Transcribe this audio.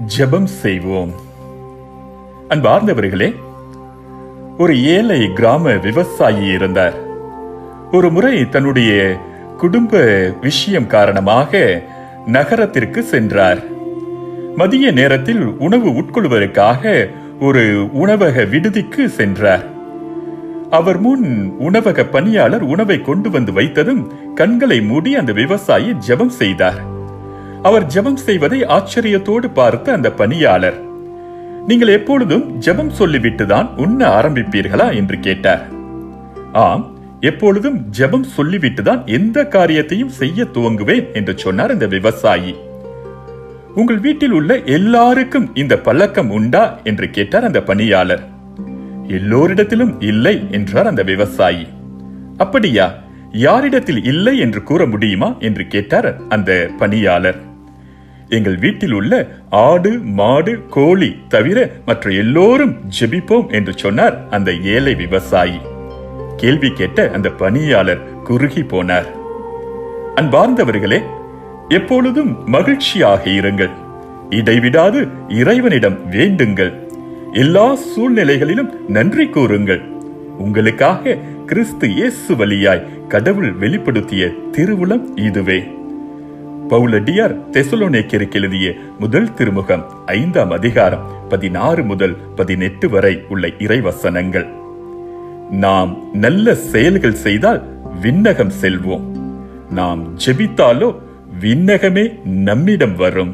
ஜெபம் செய்வோம். அன்பார்ந்தவர்களே, ஒரு ஏழை கிராம விவசாயி இருந்தார். ஒரு முறை தன்னுடைய குடும்ப விஷயம் காரணமாக நகரத்திற்கு சென்றார். மதிய நேரத்தில் உணவு உட்கொள்வதற்காக ஒரு உணவக விடுதிக்கு சென்றார். அவர் முன் உணவக பணியாளர் உணவை கொண்டு வந்து வைத்ததும் கண்களை மூடி அந்த விவசாயி ஜெபம் செய்தார். அவர் ஜெபம் செய்வதை ஆச்சரியத்தோடு பார்த்த அந்த பணியாளர், நீங்கள் எப்பொழுதும் ஜெபம் சொல்லிவிட்டுதான் உண்ண ஆரம்பிப்பீர்களா என்று கேட்டார். ஆம், எப்பொழுதும் ஜெபம் சொல்லிவிட்டுதான் எந்த காரியத்தையும் செய்ய துவங்குவேன் என்று சொன்னார் அந்த விவசாயி. உங்கள் வீட்டில் உள்ள எல்லாருக்கும் இந்த பழக்கம் உண்டா என்று கேட்டார் அந்த பணியாளர். எல்லோரிடத்திலும் இல்லை என்றார் அந்த விவசாயி. அப்படியா, யாரிடத்தில் இல்லை என்று கூற முடியுமா என்று கேட்டார் அந்த பணியாளர். எங்கள் வீட்டில் உள்ள ஆடு, மாடு, கோழி தவிர மற்ற எல்லோரும் ஜெபிப்போம் என்று சொன்னார் அந்த ஏழை விவசாயி. கேள்வி கேட்ட அந்த பணியாளர் குறுகி போனார். அன்பார்ந்தவர்களே, எப்பொழுதும் மகிழ்ச்சியாக இருங்கள். இடைவிடாது இறைவனிடம் வேண்டுங்கள். எல்லா சூழ்நிலைகளிலும் நன்றி கூறுங்கள். உங்களுக்காக கிறிஸ்து இயேசு வழியாய் கடவுள் வெளிப்படுத்திய திருவுளம் இதுவே. பவுலடியார் தெசலோனிக்கேயருக்கு எழுதிய முதல் திருமுகம் 5ஆம் அதிகாரம் 16 முதல் 18 வரை உள்ள இறைவசனங்கள். நாம் நல்ல செயல்கள் செய்தால் விண்ணகம் செல்வோம். நாம் ஜெபித்தாலோ விண்ணகமே நம்மிடம் வரும்.